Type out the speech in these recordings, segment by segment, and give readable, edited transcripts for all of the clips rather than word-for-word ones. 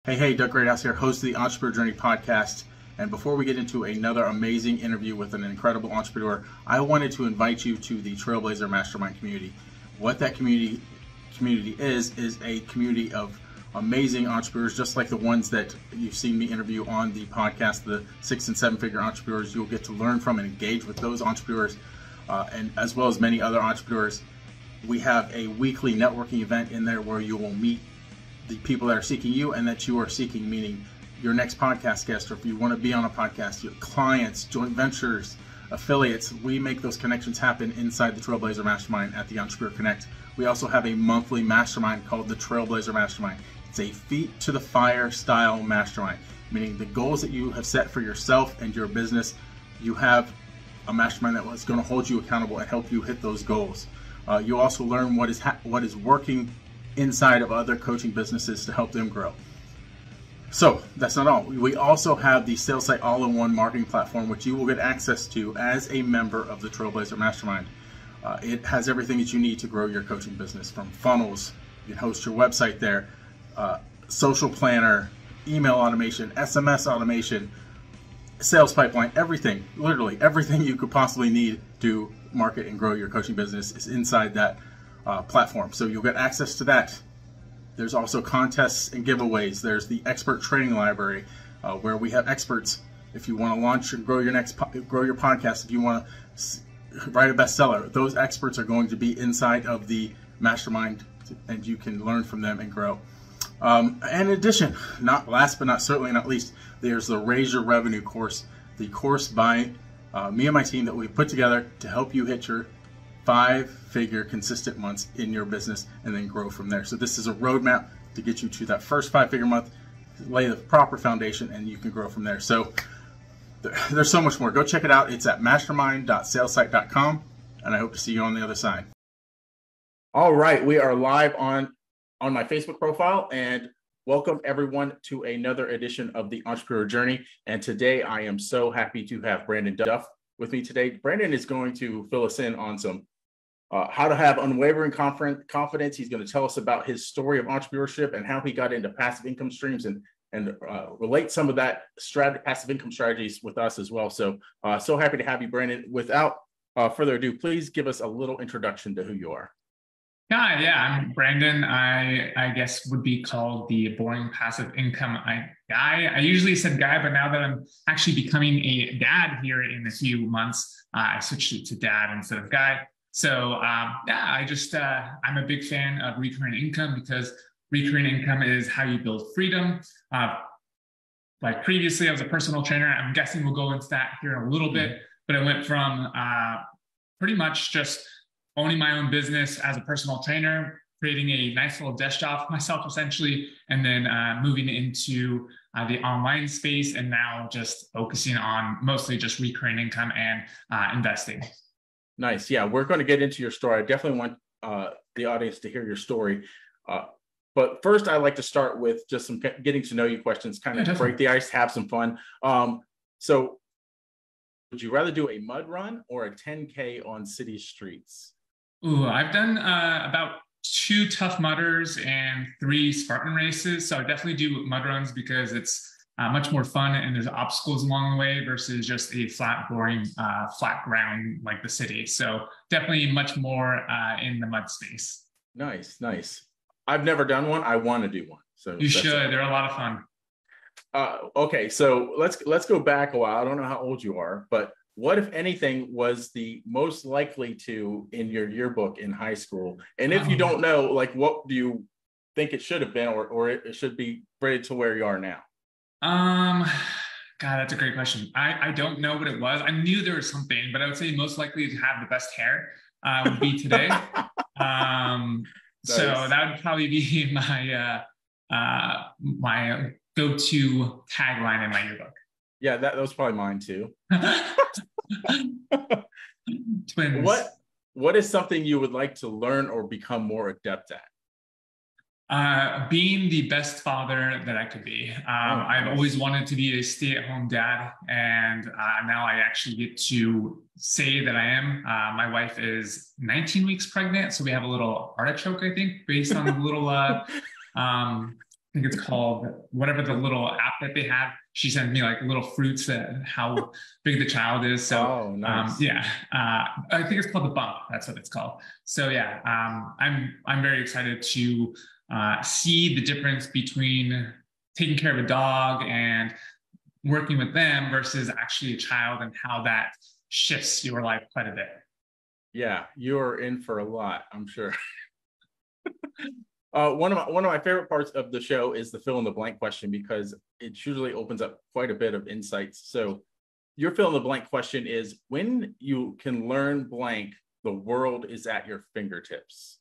Hey, Doug Greathouse here, host of the Entrepreneur Journey podcast. And before we get into another amazing interview with an incredible entrepreneur, I wanted to invite you to the Trailblazer Mastermind community. What that community is a community of amazing entrepreneurs, just like the ones that you've seen me interview on the podcast, the 6 and 7 figure entrepreneurs. You'll get to learn from and engage with those entrepreneurs, and as well as many other entrepreneurs. We have a weekly networking event in there where you will meet the people that are seeking you and that you are seeking, meaning your next podcast guest, or if you want to be on a podcast, your clients, joint ventures, affiliates. We make those connections happen inside the Trailblazer Mastermind at the Entrepreneur Connect. We also have a monthly mastermind called the Trailblazer Mastermind. It's a feet to the fire style mastermind, meaning the goals that you have set for yourself and your business, you have a mastermind that is going to hold you accountable and help you hit those goals. You also learn what is working inside of other coaching businesses to help them grow. So that's not all. We also have the Sales Site All-in-One marketing platform, which you will get access to as a member of the Trailblazer Mastermind. It has everything that you need to grow your coaching business, from funnels, you can host your website there, social planner, email automation, SMS automation, sales pipeline, everything, literally everything you could possibly need to market and grow your coaching business is inside that platform. So you'll get access to that. There's also contests and giveaways. There's the expert training library, where we have experts. If you want to launch and grow your podcast, if you want to write a bestseller, those experts are going to be inside of the mastermind, and you can learn from them and grow. And in addition, last but certainly not least, there's the Raise Your Revenue course, the course by me and my team that we put together to help you hit your 5-figure consistent months in your business and then grow from there. So this is a roadmap to get you to that first 5-figure month, lay the proper foundation, and you can grow from there. So there's so much more. Go check it out. It's at mastermind.salesite.com, and I hope to see you on the other side. All right, we are live on my Facebook profile, and welcome everyone to another edition of the Entrepreneur Journey. And today I am so happy to have Brandon Duff with me today. Brandon is going to fill us in on some how to have unwavering confidence. He's going to tell us about his story of entrepreneurship and how he got into passive income streams and relate some of that passive income strategies with us as well. So happy to have you, Brandon. Without further ado, please give us a little introduction to who you are. Yeah, I'm Brandon. I guess would be called the boring passive income guy. I usually said guy, but now that I'm actually becoming a dad here in a few months, I switched it to dad instead of guy. So I'm a big fan of recurring income, because recurring income is how you build freedom. Like previously, I was a personal trainer. I'm guessing we'll go into that here in a little bit, but I went from pretty much just owning my own business as a personal trainer, creating a nice little desk job for myself, essentially, and then moving into the online space, and now just focusing on mostly just recurring income and investing. Nice. Yeah, we're going to get into your story. I definitely want the audience to hear your story. But first, I'd like to start with just some getting to know you questions, kind of break the ice, have some fun. So would you rather do a mud run or a 10K on city streets? Ooh, I've done about 2 Tough Mudders and 3 Spartan races. So I definitely do mud runs because it's much more fun and there's obstacles along the way versus just a flat, boring, flat ground like the city. So definitely much more in the mud space. Nice. I've never done one. I want to do one. So you should. They're a lot of fun. Okay, so let's go back a while. I don't know how old you are, but what, if anything, was the most likely to in your yearbook in high school? And if you don't know, like, what do you think it should have been, or it should be rated to where you are now? God, that's a great question. I don't know what it was. I knew there was something, but I would say most likely to have the best hair would be today. Nice. So that would probably be my my go-to tagline in my yearbook. Yeah, that was probably mine too. Twins. What is something you would like to learn or become more adept at? Being the best father that I could be. I've always wanted to be a stay-at-home dad, and now I actually get to say that I am. My wife is 19 weeks pregnant, so we have a little artichoke, I think, based on the little think it's called whatever the little app that they have. She sends me like little fruits that how big the child is. So Oh, nice. yeah, I think it's called the bump. That's what it's called. So yeah, I'm very excited to see the difference between taking care of a dog and working with them versus actually a child, and how that shifts your life quite a bit. Yeah, you're in for a lot, I'm sure. One of my favorite parts of the show is the fill in the blank question, because it usually opens up quite a bit of insights. So your fill in the blank question is, when you can learn blank, the world is at your fingertips.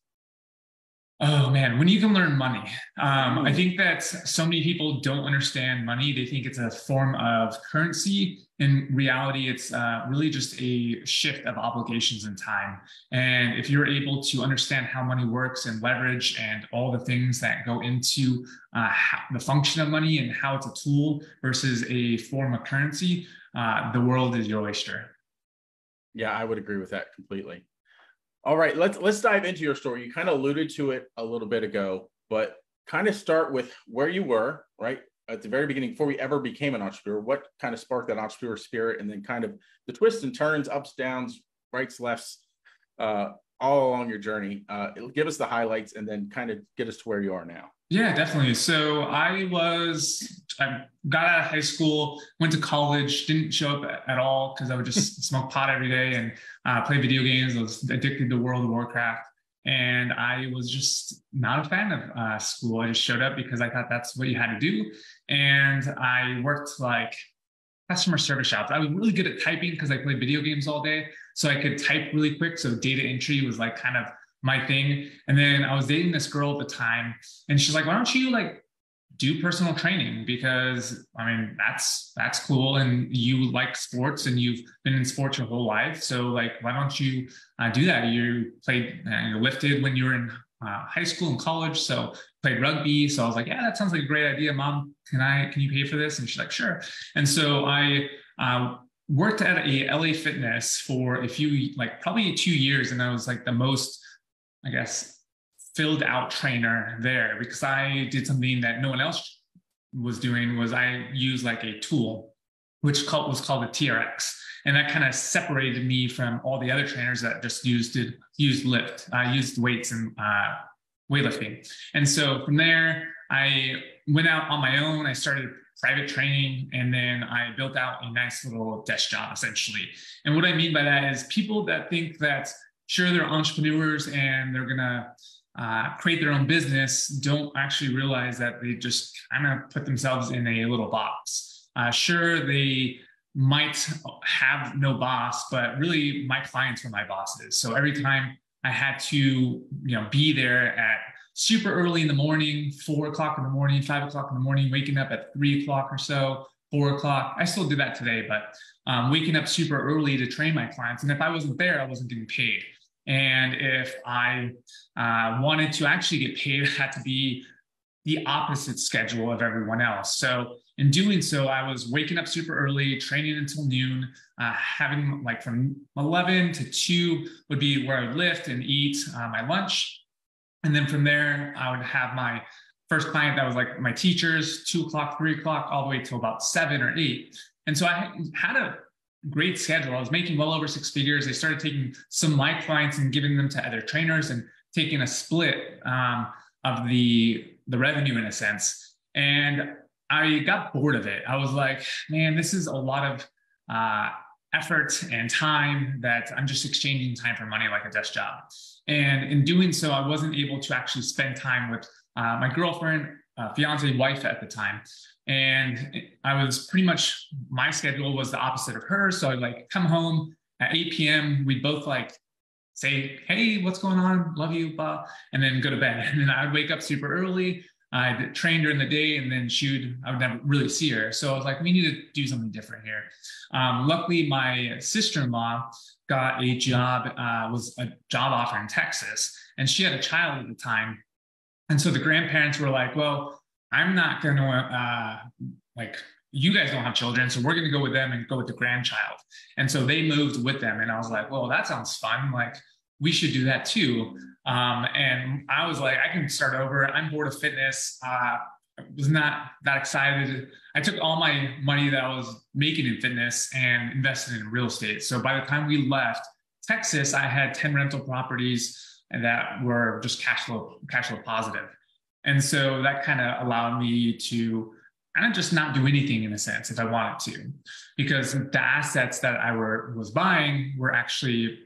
Oh man, when you can learn money. I think that so many people don't understand money. They think it's a form of currency. In reality, it's really just a shift of obligations in time. And if you're able to understand how money works and leverage and all the things that go into the function of money and how it's a tool versus a form of currency, the world is your oyster. Yeah, I would agree with that completely. All right, let's dive into your story. You kind of alluded to it a little bit ago, but kind of start with where you were, right? At the very beginning, before we ever became an entrepreneur, what kind of sparked that entrepreneur spirit, and then kind of the twists and turns, ups, downs, rights, lefts, all along your journey. Give us the highlights and then kind of get us to where you are now. Yeah, definitely. So I got out of high school, went to college, didn't show up at all because I would just smoke pot every day and play video games. I was addicted to World of Warcraft. And I was just not a fan of school. I just showed up because I thought that's what you had to do. And I worked like customer service jobs. I was really good at typing because I played video games all day. So I could type really quick. So data entry was like kind of my thing. And then I was dating this girl at the time, and she's like, why don't you like do personal training? Because I mean, that's cool. And you like sports and you've been in sports your whole life. So like, why don't you do that? You played, you lifted when you were in high school and college. So played rugby. So I was like, yeah, that sounds like a great idea, Mom. Can you pay for this? And she's like, sure. And so I worked at a LA Fitness for probably 2 years. And I was like the most, I guess, filled out trainer there, because I did something that no one else was doing. Was I used like a tool, which was called a TRX. And that kind of separated me from all the other trainers that just used weights and weightlifting. And so from there, I went out on my own. I started private training, and then I built out a nice little desk job essentially. And what I mean by that is people that think that, sure, they're entrepreneurs and they're gonna create their own business, don't actually realize that they just kind of put themselves in a little box. Sure, they might have no boss, but really my clients were my bosses. So every time I had to, be there at super early in the morning, 4 o'clock in the morning, 5 o'clock in the morning, waking up at 3 o'clock or so, 4 o'clock. I still do that today, but waking up super early to train my clients. And if I wasn't there, I wasn't getting paid. And if I wanted to actually get paid, it had to be the opposite schedule of everyone else. So in doing so, I was waking up super early, training until noon, having like from 11 to 2 would be where I would lift and eat my lunch. And then from there, I would have my first client that was like my teachers, 2 o'clock, 3 o'clock, all the way till about 7 or 8. And so I had a great schedule. I was making well over 6 figures. I started taking some of my clients and giving them to other trainers and taking a split of the revenue in a sense. And I got bored of it. I was like, man, this is a lot of effort and time that I'm just exchanging time for money like a desk job. And in doing so, I wasn't able to actually spend time with my girlfriend, fiance, wife at the time. And I was pretty much, my schedule was the opposite of hers. So I'd like come home at 8 p.m. We'd both like say, hey, what's going on? Love you, blah, and then go to bed. And then I would wake up super early. I'd train during the day, and then I would never really see her. So I was like, we need to do something different here. Luckily, my sister-in-law got a job, was a job offer in Texas, and she had a child at the time. And so the grandparents were like, well, I'm not going to, you guys don't have children, so we're going to go with them and go with the grandchild. And so they moved with them. And I was like, well, that sounds fun. Like, we should do that too. And I was like, I can start over. I'm bored of fitness. was not that excited. I took all my money that I was making in fitness and invested in real estate. So by the time we left Texas, I had 10 rental properties and that were just cash flow positive. And so that kind of allowed me to kind of just not do anything in a sense if I wanted to, because the assets that I was buying were actually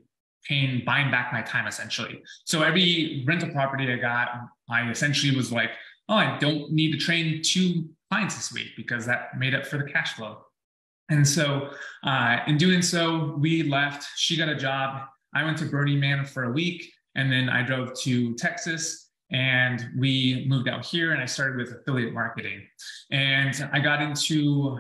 buying back my time essentially. So every rental property I got, I essentially was like, oh, I don't need to train 2 clients this week because that made up for the cash flow. And so in doing so, we left. She got a job. I went to Burning Man for a week, and then I drove to Texas and we moved out here, and I started with affiliate marketing. And I got into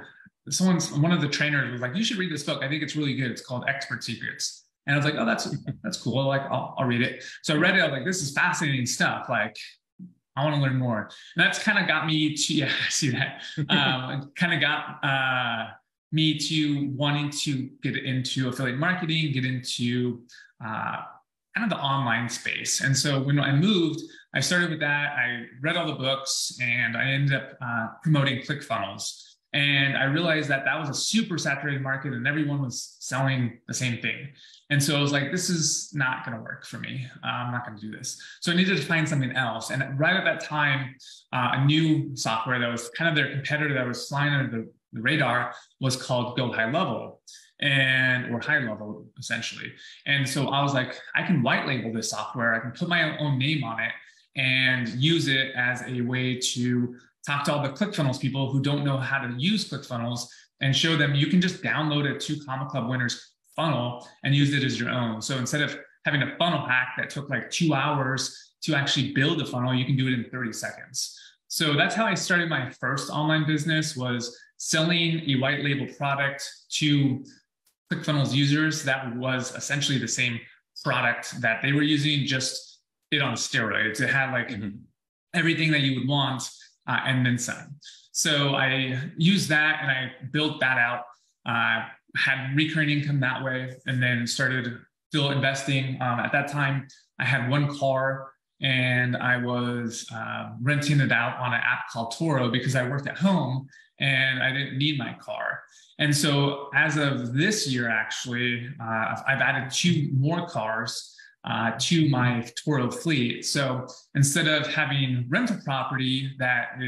one of the trainers was like, you should read this book. I think it's really good. It's called Expert Secrets. And I was like, oh, that's cool. Like, I'll read it. So I read it. I was like, this is fascinating stuff. Like, I want to learn more. And that's kind of got me to, yeah, I see that. Kind of got me to wanting to get into affiliate marketing, get into kind of the online space. And so when I moved, I started with that. I read all the books and I ended up promoting ClickFunnels. And I realized that that was a super saturated market and everyone was selling the same thing. And so I was like, this is not going to work for me. I'm not going to do this. So I needed to find something else. And right at that time, a new software that was kind of their competitor that was flying under the radar was called Go High Level, or High Level essentially. And so I was like, I can white label this software. I can put my own name on it and use it as a way to talk to all the ClickFunnels people who don't know how to use ClickFunnels and show them you can just download a 2 Comma Club winners funnel and use it as your own. So instead of having a funnel hack that took like 2 hours to actually build a funnel, you can do it in 30 seconds. So that's how I started my first online business, was selling a white label product to ClickFunnels users that was essentially the same product that they were using, just it on steroids. It had like everything that you would want and then some. So I used that and I built that out, had recurring income that way, and then started still investing. At that time, I had 1 car and I was renting it out on an app called Toro because I worked at home and I didn't need my car. And so as of this year, actually, I've added 2 more cars to my Toro fleet. So instead of having rental property that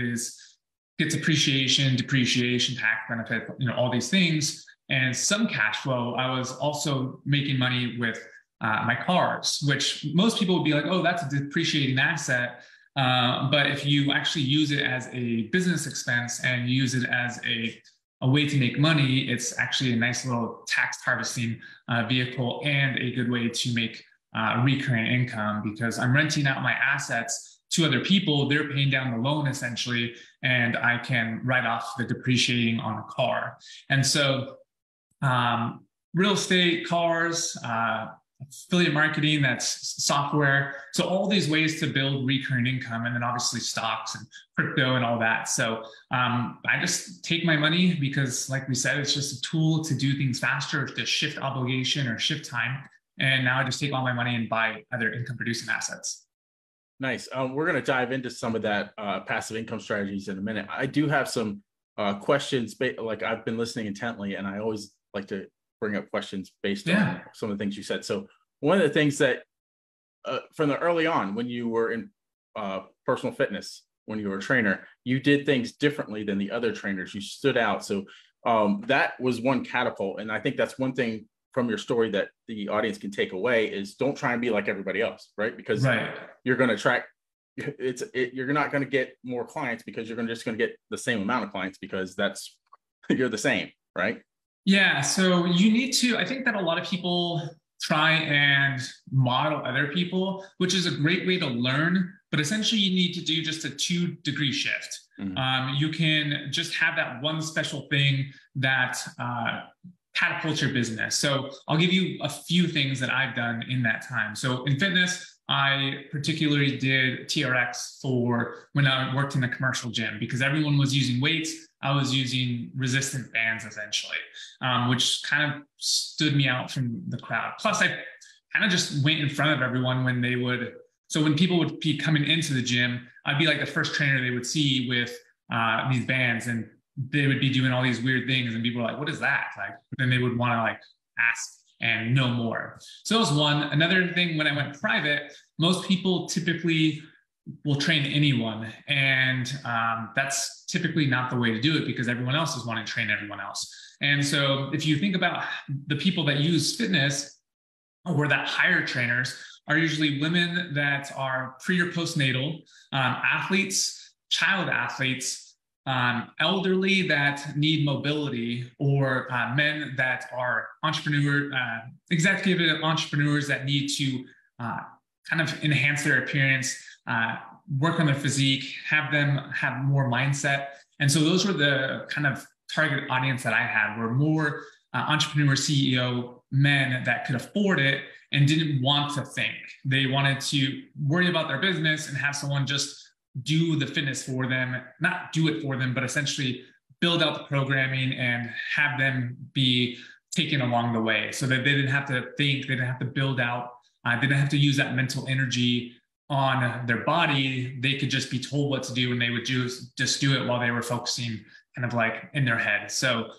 gets appreciation, depreciation, tax benefit, all these things, and some cash flow, I was also making money with my cars, which most people would be like, oh, that's a depreciating asset. But if you actually use it as a business expense and use it as a way to make money, it's actually a nice little tax harvesting vehicle and a good way to make recurring income, because I'm renting out my assets to other people. They're paying down the loan essentially, and I can write off the depreciating on a car. And so real estate, cars, affiliate marketing, that's software. So all these ways to build recurring income, and then obviously stocks and crypto and all that. So I just take my money because, like we said, it's just a tool to do things faster, to shift obligation or shift time. And now I just take all my money and buy other income producing assets. Nice. We're going to dive into some of that passive income strategies in a minute. I do have some questions, like I've been listening intently, and I always like to bring up questions based on some of the things you said. So one of the things that from the early on, when you were in personal fitness, when you were a trainer, you did things differently than the other trainers. You stood out. So that was one catapult. And I think that's one thing from your story that the audience can take away is don't try and be like everybody else, right? Because you're going to attract, you're not going to get more clients because you're just going to get the same amount of clients because you're the same, right? Yeah. So you need to, I think that a lot of people try and model other people, which is a great way to learn, but essentially you need to do just a 2-degree shift. You can just have that one special thing that catapults your business. So I'll give you a few things that I've done in that time. So in fitness, I particularly did TRX for when I worked in a commercial gym, because everyone was using weights. I was using resistant bands essentially, which kind of stood me out from the crowd. Plus I kind of just went in front of everyone when people would be coming into the gym, I'd be like the first trainer they would see with these bands, and they would be doing all these weird things, and people were like, what is that? Like, then they would want to like ask and know more. So that was one. Another thing, when I went private, most people typically will train anyone. And that's typically not the way to do it, because everyone else is wanting to train everyone else. And so if you think about the people that use fitness or that hire trainers, are usually women that are pre or postnatal, athletes, child athletes, elderly that need mobility, or men that are executive entrepreneurs that need to kind of enhance their appearance, work on their physique, have them have more mindset. And so those were the kind of target audience that I had, were more entrepreneur CEO men that could afford it and didn't want to think. They wanted to worry about their business and have someone just do the fitness for them, not do it for them, but essentially build out the programming and have them be taken along the way, so that they didn't have to think, they didn't have to build out, they didn't have to use that mental energy on their body. They could just be told what to do, and they would just do it while they were focusing kind of like in their head. So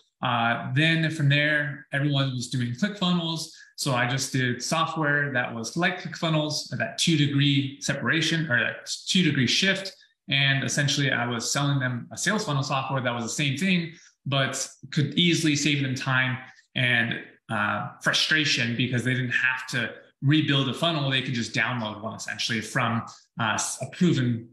then from there, everyone was doing ClickFunnels. So I just did software that was like ClickFunnels, that 2-degree separation, or that 2-degree shift. And essentially I was selling them a sales funnel software that was the same thing, but could easily save them time and frustration, because they didn't have to rebuild a funnel. They could just download one essentially from a proven,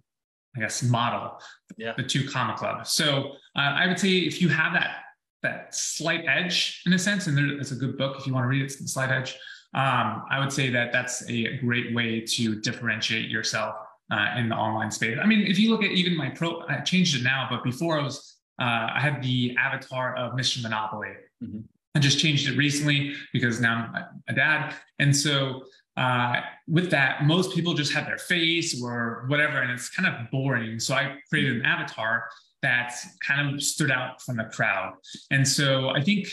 I guess, model, the 2 Comma Club. So I would say if you have that slight edge in a sense, and it's a good book if you want to read it, it's The Slight Edge. I would say that that's a great way to differentiate yourself in the online space. I mean, if you look at even my I changed it now, but before I had the avatar of Mr. Monopoly. Mm-hmm. I just changed it recently because now I'm a dad. And so with that, most people just have their face or whatever, and it's kind of boring. So I created an avatar that kind of stood out from the crowd. And so I think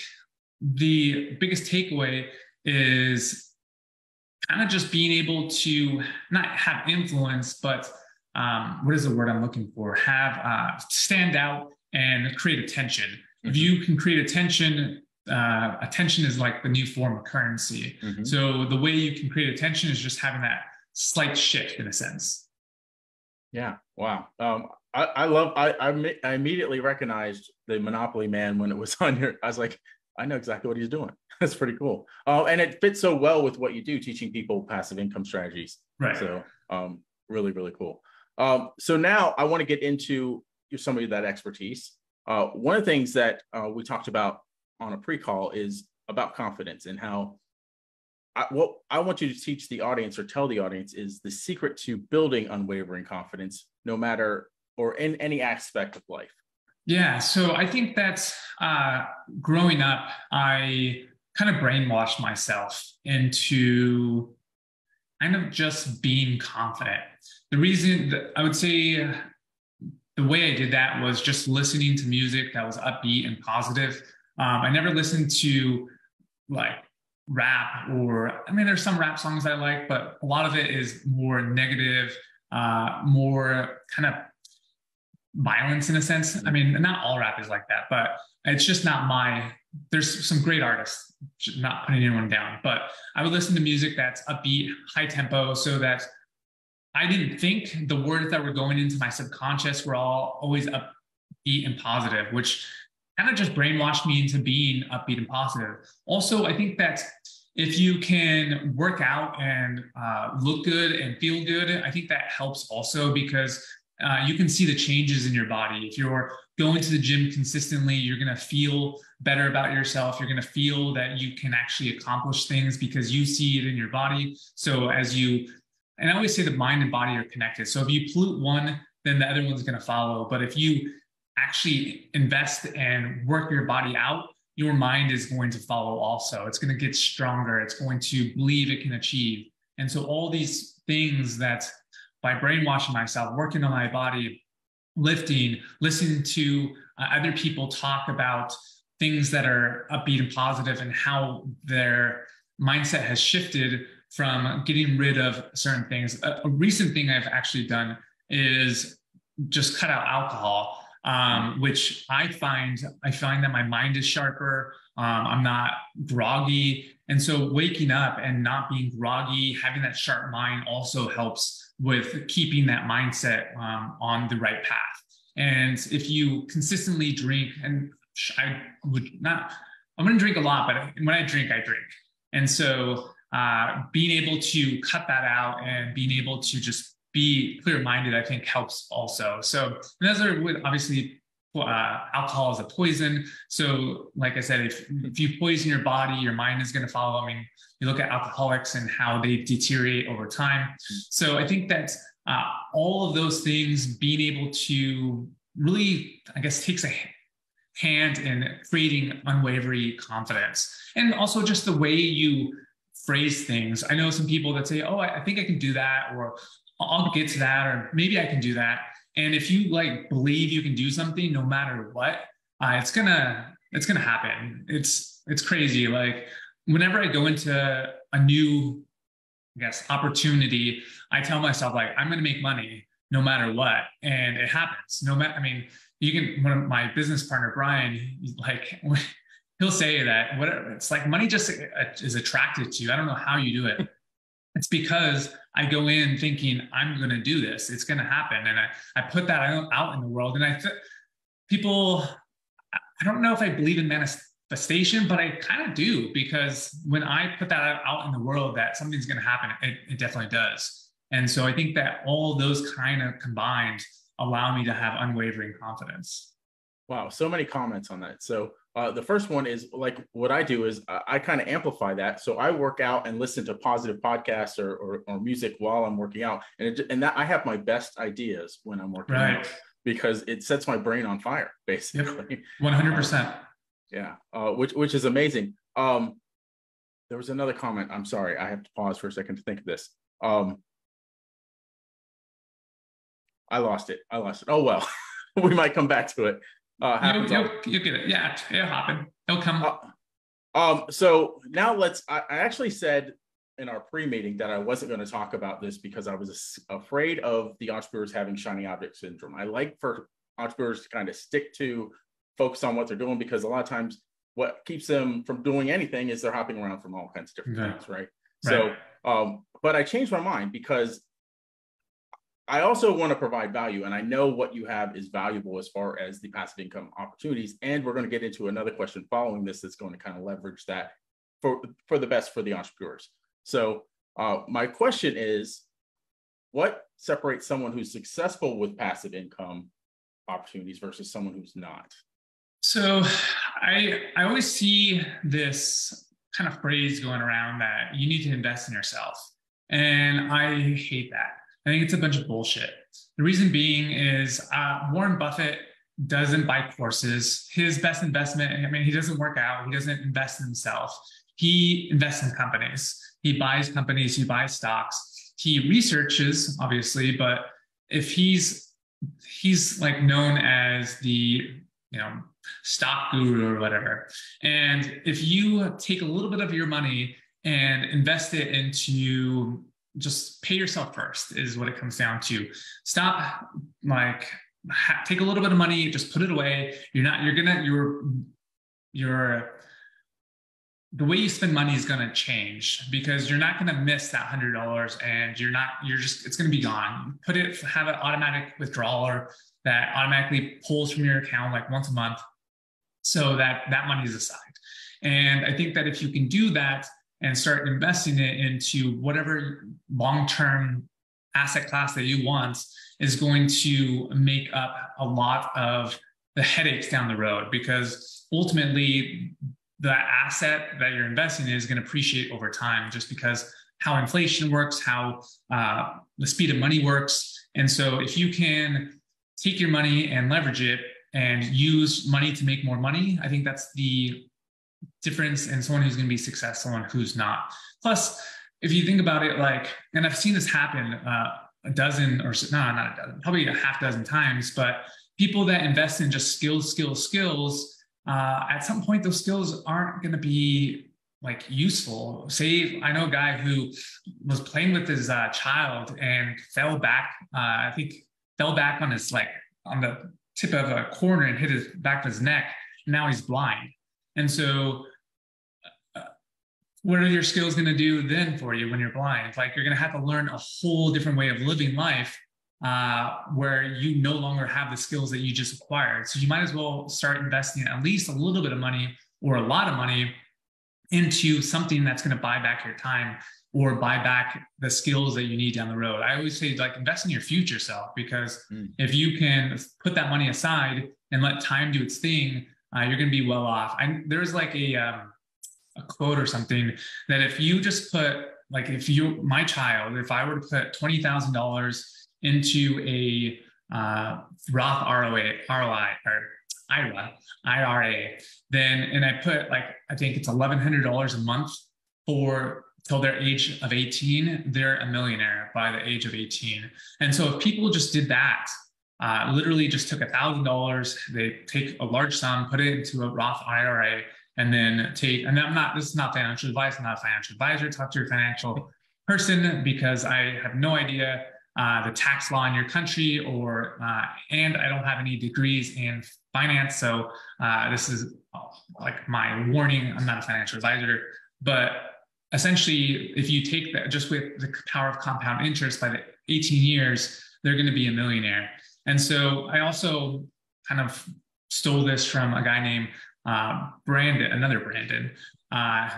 the biggest takeaway is kind of just being able to not have influence, but what is the word I'm looking for? Have stand out and create attention. Mm-hmm. If you can create attention, attention is like the new form of currency. Mm-hmm. So the way you can create attention is just having that slight shift in a sense. Yeah. Wow. I immediately recognized the Monopoly man when it was on here. I was like, I know exactly what he's doing. That's pretty cool. And it fits so well with what you do, teaching people passive income strategies. Right. So really, really cool. So now I want to get into some of that expertise. One of the things that we talked about on a pre-call is about confidence, and how what I want you to teach the audience, or tell the audience, is the secret to building unwavering confidence, no matter or in any aspect of life. Yeah. So I think that growing up, I kind of brainwashed myself into kind of just being confident. The reason that I would say the way I did that was just listening to music that was upbeat and positive. I never listened to like rap, or, I mean, there's some rap songs I like, but a lot of it is more negative, more kind of violence in a sense. I mean, not all rap is like that, but it's just not there's some great artists, not putting anyone down, but I would listen to music that's upbeat, high tempo, so that I didn't think the words that were going into my subconscious were always upbeat and positive, which kind of just brainwashed me into being upbeat and positive. Also, I think that if you can work out and look good and feel good, I think that helps also, because you can see the changes in your body. If you're going to the gym consistently, you're going to feel better about yourself. You're going to feel that you can actually accomplish things because you see it in your body. So and I always say the mind and body are connected. So if you pollute one, then the other one's going to follow. But if you actually invest and work your body out, your mind is going to follow also. It's going to get stronger. It's going to believe it can achieve. And so all these things that, by brainwashing myself, working on my body, lifting, listening to other people talk about things that are upbeat and positive, and how their mindset has shifted from getting rid of certain things. A recent thing I've actually done is just cut out alcohol. which I find that my mind is sharper. I'm not groggy. And so waking up and not being groggy, having that sharp mind also helps with keeping that mindset on the right path. And if you consistently drink, and I'm going to drink a lot, but when I drink, I drink. And so being able to cut that out and being able to just be clear-minded, I think helps also. So another would obviously, alcohol is a poison. So like I said, if you poison your body, your mind is going to follow. I mean, you look at alcoholics and how they deteriorate over time. So I think that all of those things, being able to really, I guess, takes a hand in creating unwavering confidence. And also just the way you phrase things. I know some people that say, oh, I think I can do that, or I'll get to that, or maybe I can do that. And if you like believe you can do something, no matter what, it's gonna happen. It's crazy. Like whenever I go into a new, I guess, opportunity, I tell myself like, I'm gonna make money no matter what, and it happens. I mean, you can. One of my business partner, Brian, like he'll say that whatever. It's like money just is attracted to you. I don't know how you do it. It's because I go in thinking I'm going to do this. It's going to happen. And I put that out in the world. And I don't know if I believe in manifestation, but I kind of do, because when I put that out in the world that something's going to happen, it definitely does. And so I think that all those kind of combined allow me to have unwavering confidence. Wow. So many comments on that. So the first one is like, what I do is I kind of amplify that. So I work out and listen to positive podcasts or music while I'm working out. And that I have my best ideas when I'm working out, because it sets my brain on fire, basically. Yep. 100%. Yeah. Which is amazing. There was another comment. I'm sorry. I have to pause for a second to think of this. I lost it. Oh, well, we might come back to it. You'll get it. Yeah, it'll happen. It'll come. So now I actually said in our pre-meeting that I wasn't going to talk about this because I was afraid of the entrepreneurs having shiny object syndrome. I like for entrepreneurs to kind of focus on what they're doing, because a lot of times what keeps them from doing anything is they're hopping around from all kinds of different things, right? So, but I changed my mind, because I also want to provide value, and I know what you have is valuable as far as the passive income opportunities. And we're going to get into another question following this that's going to kind of leverage that for the best for the entrepreneurs. So my question is, what separates someone who's successful with passive income opportunities versus someone who's not? So I always see this kind of phrase going around that you need to invest in yourself. And I hate that. I think it's a bunch of bullshit. The reason being is Warren Buffett doesn't buy courses. His best investment, I mean, he doesn't work out. He doesn't invest in himself. He invests in companies. He buys companies. He buys stocks. He researches, obviously, but if he's like known as the, stock guru or whatever. And if you take a little bit of your money and invest it into, just pay yourself first is what it comes down to. Stop, take a little bit of money, just put it away. The way you spend money is going to change, because you're not going to miss that $100, and it's going to be gone. Have an automatic withdrawal that automatically pulls from your account like once a month, so that money is aside. And I think that if you can do that and start investing it into whatever long-term asset class that you want, is going to make up a lot of the headaches down the road, because ultimately the asset that you're investing in is going to appreciate over time, just because how inflation works, how the speed of money works. And so if you can take your money and leverage it and use money to make more money, I think that's the difference in someone who's going to be successful and who's not. Plus, if you think about it, and I've seen this happen probably a half dozen times, but people that invest in just skills, at some point, those skills aren't going to be useful. Say, I know a guy who was playing with his child and fell back on his, on the tip of a corner and hit his back of his neck. Now he's blind. And so what are your skills going to do then for you when you're blind? Like, you're going to have to learn a whole different way of living life where you no longer have the skills that you just acquired. So you might as well start investing at least a little bit of money or a lot of money into something that's going to buy back your time or buy back the skills that you need down the road. I always say, like, invest in your future self, because if you can put that money aside and let time do its thing, you're going to be well off. There's like a quote or something that if you just put, like, my child, if I were to put $20,000 into a Roth IRA, then, and I put, like, I think it's $1,100 a month till their age of 18, they're a millionaire by the age of 18. And so if people just did that, literally just took $1,000, they take a large sum, put it into a Roth IRA, and then this is not financial advice. I'm not a financial advisor. Talk to your financial person, because I have no idea the tax law in your country, and I don't have any degrees in finance. So this is like my warning. I'm not a financial advisor, but essentially, if you take that just with the power of compound interest, by the 18 years, they're going to be a millionaire. And so I also kind of stole this from a guy named Brandon,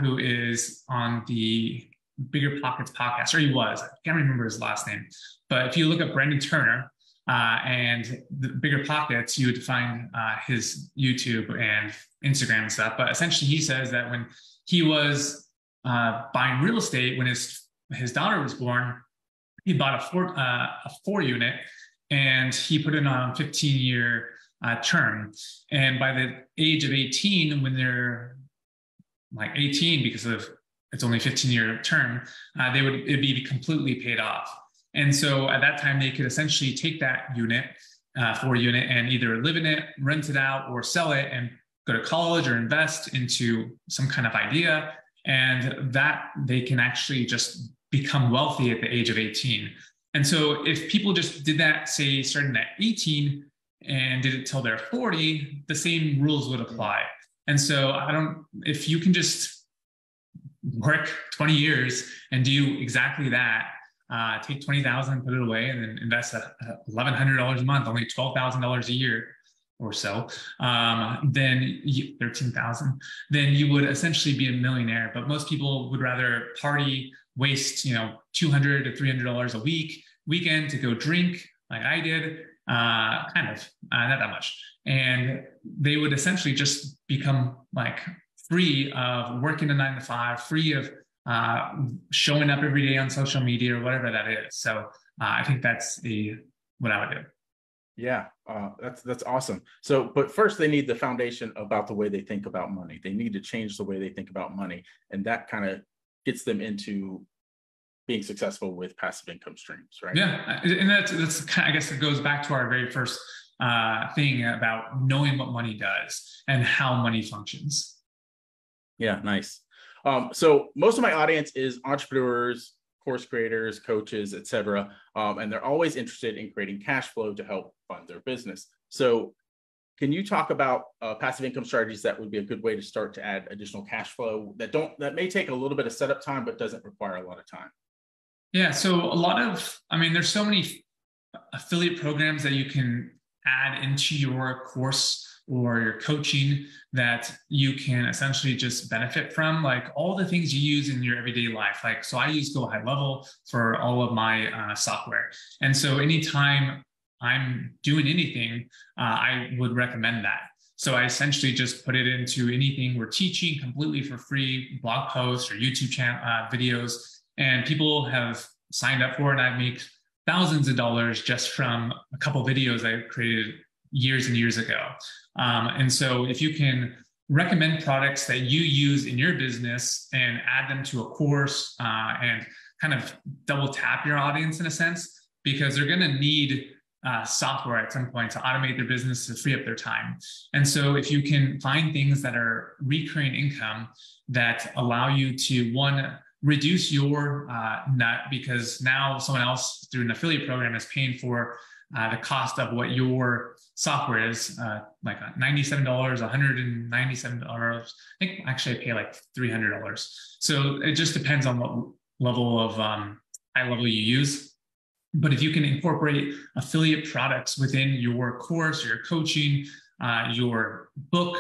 who is on the Bigger Pockets podcast, or he was. I can't remember his last name. But if you look up Brandon Turner and the Bigger Pockets, you would find his YouTube and Instagram and stuff. But essentially, he says that when he was buying real estate, when his daughter was born, he bought a 4-unit, and he put it on a 15-year term. And by the age of 18, when they're like 18, because of it's only 15-year term, it'd be completely paid off. And so at that time, they could essentially take that 4-unit, and either live in it, rent it out, or sell it and go to college or invest into some kind of idea. And that they can actually just become wealthy at the age of 18. And so if people just did that, say, starting at 18 and did it till they're 40, the same rules would apply. And so if you can just work 20 years and do exactly that, take $20,000, put it away, and then invest $1,100 a month, only $12,000 a year or so, then $13,000, then you would essentially be a millionaire. But most people would rather party, waste, $200 to $300 a weekend to go drink, like I did, not that much. And they would essentially just become like free of working a 9 to 5, free of showing up every day on social media or whatever that is. So I think that's what I would do. Yeah, that's awesome. So, but first they need the foundation about the way they think about money. They need to change the way they think about money. And that kind of gets them into being successful with passive income streams, right? Yeah. And that's kind of, I guess it goes back to our very first thing about knowing what money does and how money functions. Yeah, nice. So most of my audience is entrepreneurs, course creators, coaches, etc. And they're always interested in creating cash flow to help fund their business. So can you talk about passive income strategies that would be a good way to start to add additional cash flow that may take a little bit of setup time, but doesn't require a lot of time? Yeah. So there's so many affiliate programs that you can add into your course or your coaching that you can essentially just benefit from, like all the things you use in your everyday life. Like, so I use Go High Level for all of my software. And so anytime I'm doing anything, I would recommend that. So I essentially just put it into anything we're teaching completely for free, blog posts or YouTube channel videos, and people have signed up for it. And I've made thousands of dollars just from a couple of videos I created years and years ago. And so if you can recommend products that you use in your business and add them to a course and kind of double tap your audience in a sense, because they're going to need software at some point to automate their business, to free up their time. And so if you can find things that are recurring income that allow you to, one, reduce your nut, because now someone else through an affiliate program is paying for the cost of what your software is, like $97, $197. I think actually I pay like $300. So it just depends on what level of high level you use. But if you can incorporate affiliate products within your course, your coaching, your book,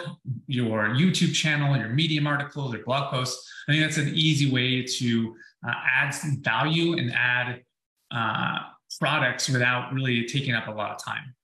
your YouTube channel, your Medium articles, your blog posts, I think that's an easy way to add some value and add products without really taking up a lot of time.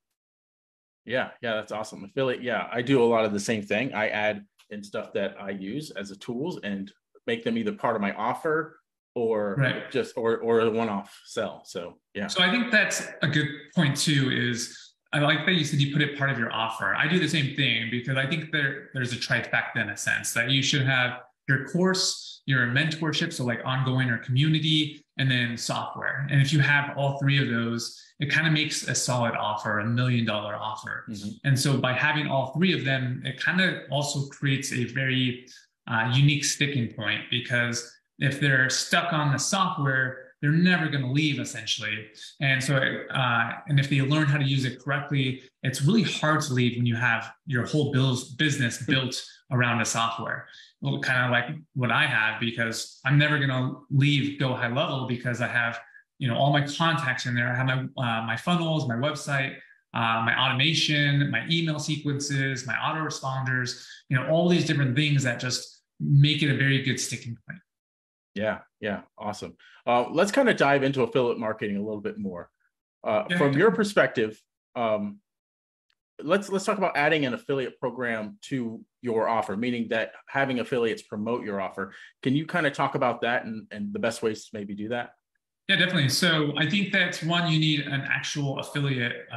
Yeah, that's awesome. Affiliate, yeah, I do a lot of the same thing. I add in stuff that I use as a tools and make them either part of my offer or just or a one-off sell. So yeah. So I think that's a good point too, is I like that you said you put it part of your offer. I do the same thing because I think there's a trifecta in a sense that you should have your course, your mentorship, so like ongoing or community, and then software. And if you have all three of those, it kind of makes a solid offer, $1 million offer. Mm-hmm. And so by having all three of them, it kind of also creates a very unique sticking point, because if they're stuck on the software, they're never going to leave, essentially. And so, and if they learn how to use it correctly, it's really hard to leave when you have your whole business built around a software. Well, kind of like what I have, because I'm never going to leave Go High Level, because I have, all my contacts in there. I have my funnels, my website, my automation, my email sequences, my autoresponders, all these different things that just make it a very good sticking point. Yeah. Awesome. Let's kind of dive into affiliate marketing a little bit more. From your perspective, let's talk about adding an affiliate program to your offer, meaning that having affiliates promote your offer. Can you kind of talk about that and the best ways to maybe do that? Yeah, definitely. So I think that one, you need an actual affiliate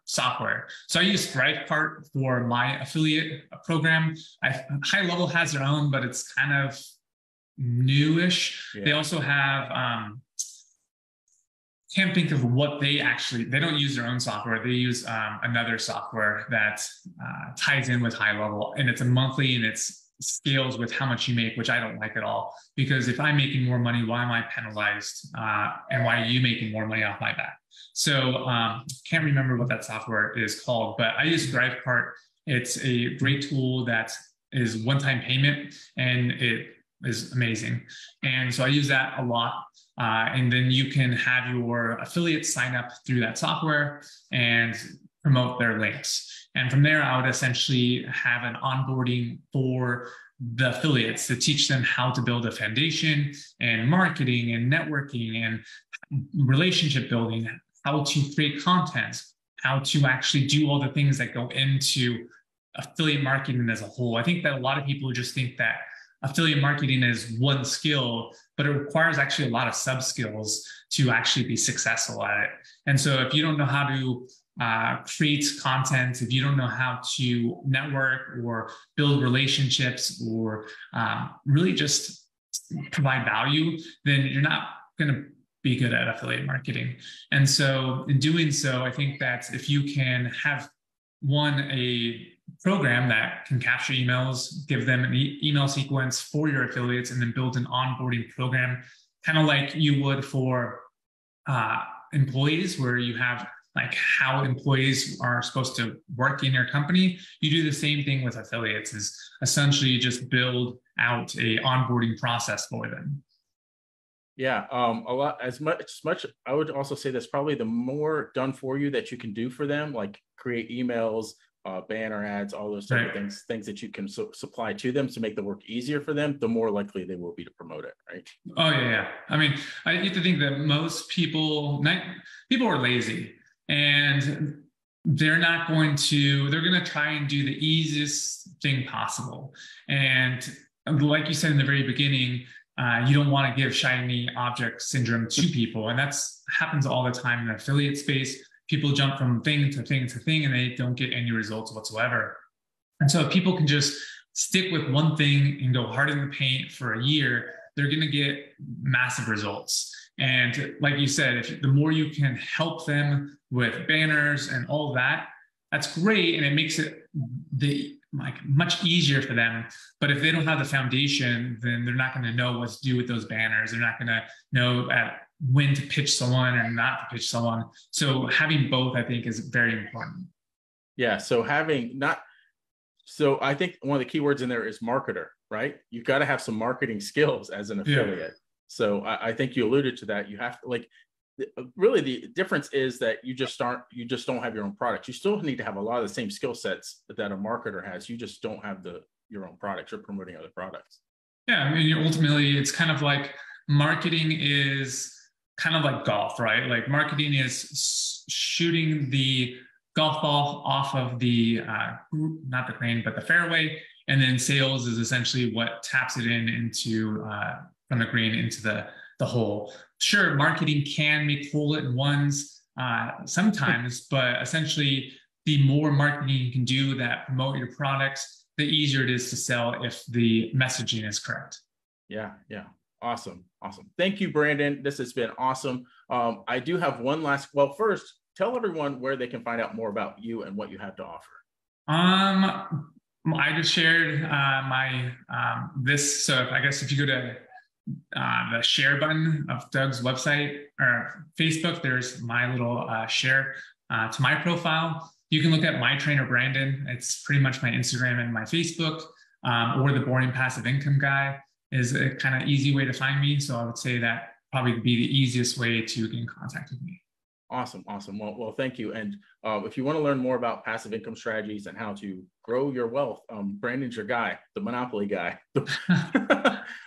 software. So I use ThriveCart for my affiliate program. High Level has their own, but it's kind of newish. Yeah. They also have, can't think of what they don't use their own software. They use another software that ties in with High Level, and it's a monthly, and it's scales with how much you make, which I don't like at all, because if I'm making more money, why am I penalized? And why are you making more money off my back? So can't remember what that software is called, but I use ThriveCart. It's a great tool that is one-time payment, and it is amazing. And so I use that a lot. And then you can have your affiliates sign up through that software and promote their links. And from there, I would essentially have an onboarding for the affiliates to teach them how to build a foundation and marketing and networking and relationship building, how to create content, how to actually do all the things that go into affiliate marketing as a whole. I think that a lot of people just think that affiliate marketing is one skill, but it requires actually a lot of sub skills to actually be successful at it. And so if you don't know how to create content, if you don't know how to network or build relationships or really just provide value, then you're not going to be good at affiliate marketing. And so in doing so, I think that if you can have a program that can capture emails, give them an email sequence for your affiliates, and then build an onboarding program, kind of like you would for employees, where you have like how employees are supposed to work in your company. You do the same thing with affiliates, is essentially you just build out a onboarding process for them. Yeah, a lot, as much, I would also say that's probably the more done for you that you can do for them, like create emails, banner ads, all those type of things that you can supply to them to make the work easier for them, the more likely they will be to promote it, right? Oh yeah. I mean, I used to think that most people are lazy, and they're going to try and do the easiest thing possible. And like you said in the very beginning, you don't want to give shiny object syndrome to people. And that's happens all the time in the affiliate space. People jump from thing to thing to thing, and they don't get any results whatsoever. And so if people can just stick with one thing and go hard in the paint for a year, they're going to get massive results. And like you said, the more you can help them with banners and all that, that's great. And it makes it much easier for them. But if they don't have the foundation, then they're not going to know what to do with those banners. They're not going to know when to pitch someone or not to pitch someone. So having both, I think, is very important. Yeah. So I think one of the key words in there is marketer, right? You've got to have some marketing skills as an affiliate. Yeah. So I think you alluded to that. You have to really the difference is that you just don't have your own products. You still need to have a lot of the same skill sets that a marketer has. You just don't have your own products. You're promoting other products. Yeah. I mean, ultimately it's kind of like marketing is kind of like golf, right? Like marketing is shooting the golf ball off of the, not the green, but the fairway. And then sales is essentially what taps it into from the green into the hole. Sure, marketing can make hole-in-ones sometimes, but essentially the more marketing you can do that promote your products, the easier it is to sell if the messaging is correct. Yeah. Awesome. Thank you, Brandon. This has been awesome. I do have one last, well, first, tell everyone where they can find out more about you and what you have to offer. I just shared my this. So I guess if you go to the share button of Doug's website or Facebook, there's my little share to my profile. You can look at my trainer, Brandon. It's pretty much my Instagram and my Facebook, or the Boring Passive Income Guy is a kind of easy way to find me. So I would say that probably be the easiest way to get in contact with me. Awesome. Well, thank you. And if you want to learn more about passive income strategies and how to grow your wealth, Brandon's your guy, the Monopoly guy.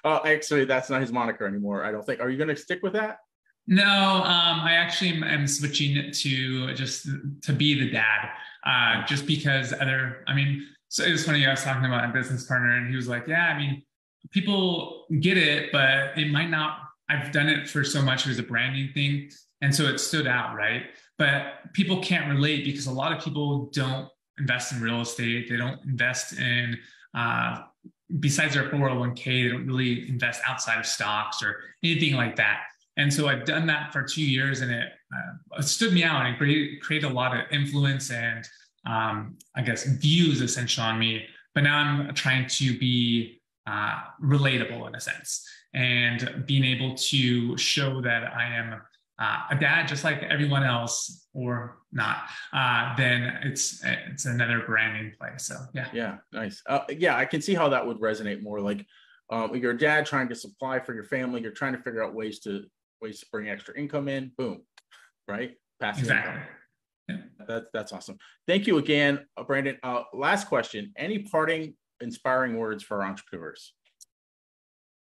Actually, that's not his moniker anymore, I don't think. Are you going to stick with that? No, I actually am switching it to just to be the dad, just because so it was funny. I was talking about a business partner and he was like, yeah, I mean, people get it, but it might not, I've done it for so much. It was a branding thing. And so it stood out, right? But people can't relate because a lot of people don't invest in real estate. They don't invest in, besides their 401k, they don't really invest outside of stocks or anything like that. And so I've done that for 2 years and it stood me out and created a lot of influence and I guess views essentially on me. But now I'm trying to be relatable in a sense and being able to show that I am a dad just like everyone else or not, then it's another branding play. So yeah. Nice. I can see how that would resonate more. Like you're a dad trying to supply for your family. You're trying to figure out ways to bring extra income in. Boom, right? Passive exactly. Income. Yeah. That's awesome. Thank you again, Brandon. Last question. Any parting inspiring words for our entrepreneurs?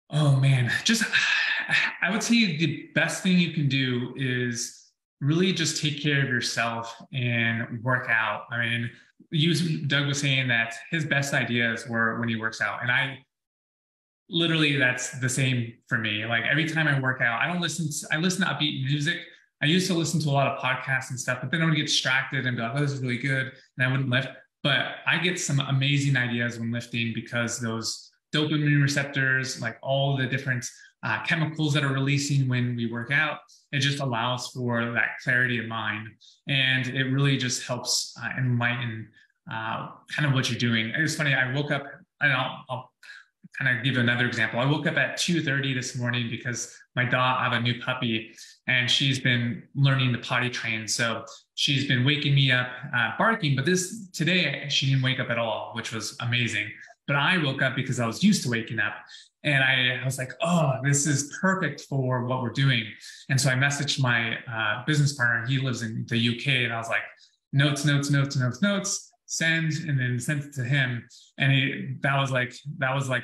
Oh man, I would say the best thing you can do is really just take care of yourself and work out. I mean, Doug was saying that his best ideas were when he works out. And that's the same for me. Like every time I work out, I listen to upbeat music. I used to listen to a lot of podcasts and stuff, but then I would get distracted and be like, oh, this is really good. And I wouldn't lift. But I get some amazing ideas when lifting because those dopamine receptors, like all the different chemicals that are releasing when we work out, it just allows for that clarity of mind. And it really just helps enlighten kind of what you're doing. It's funny, I woke up, and I'll kind of give another example. I woke up at 2:30 this morning because my dog, I have a new puppy, and she's been learning to potty train. So she's been waking me up barking, but today she didn't wake up at all, which was amazing. But I woke up because I was used to waking up. And I was like, oh, this is perfect for what we're doing. And so I messaged my business partner. He lives in the UK. And I was like, notes, send, and then sent it to him. And that was like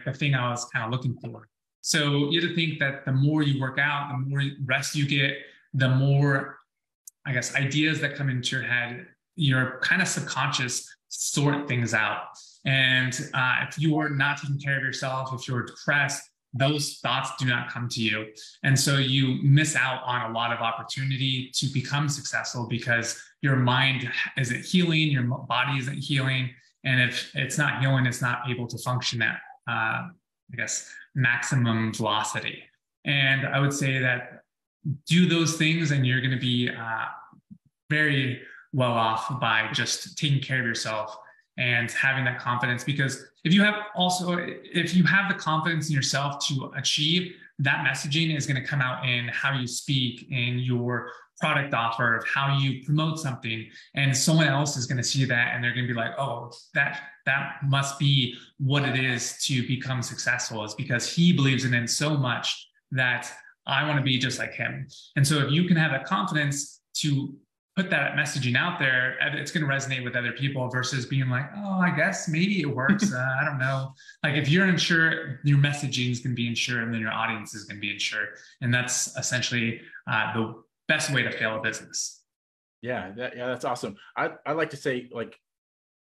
the thing I was kind of looking for. So you have to think that the more you work out, the more rest you get, the more, I guess, ideas that come into your head, your kind of subconscious sort things out. And if you are not taking care of yourself, if you're depressed, those thoughts do not come to you. And so you miss out on a lot of opportunity to become successful because your mind isn't healing, your body isn't healing. And if it's not healing, it's not able to function at, I guess, maximum velocity. And I would say that do those things and you're going to be very well off by just taking care of yourself and having that confidence, because if you have the confidence in yourself to achieve, that messaging is going to come out in how you speak, in your product offer, of how you promote something, and someone else is going to see that and they're going to be like, oh, that must be what it is to become successful, is because he believes in it so much that I want to be just like him. And so if you can have that confidence to put that messaging out there, it's going to resonate with other people versus being like, oh, I guess maybe it works. I don't know. Like if you're unsure, your messaging is going to be unsure, and then your audience is going to be unsure. And that's essentially the best way to fail a business. Yeah, that's awesome. I like to say, like,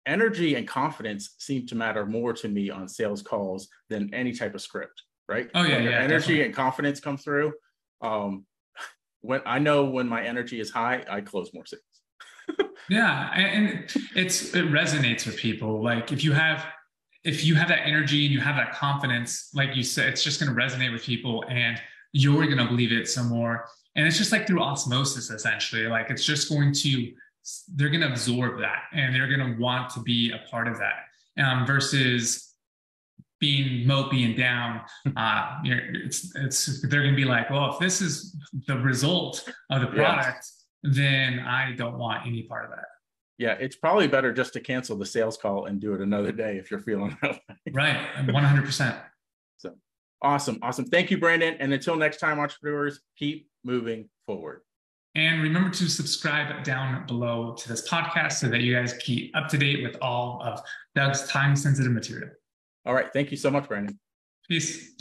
energy and confidence seem to matter more to me on sales calls than any type of script, right? Oh yeah, when your energy definitely. and confidence come through. When I know when my energy is high, I close more sales. Yeah, and it resonates with people. Like if you have that energy and you have that confidence, like you said, it's just going to resonate with people, and you're going to believe it some more. And it's just like through osmosis, essentially. Like it's just they're going to absorb that, and they're going to want to be a part of that, versus being mopey and down. They're going to be like, well, if this is the result of the product, then I don't want any part of that. Yeah, it's probably better just to cancel the sales call and do it another day if you're feeling that way. Right, 100%. So awesome. Thank you, Brandon. And until next time, entrepreneurs, keep moving forward. And remember to subscribe down below to this podcast so that you guys keep up to date with all of Doug's time-sensitive material. All right. Thank you so much, Brandon. Peace.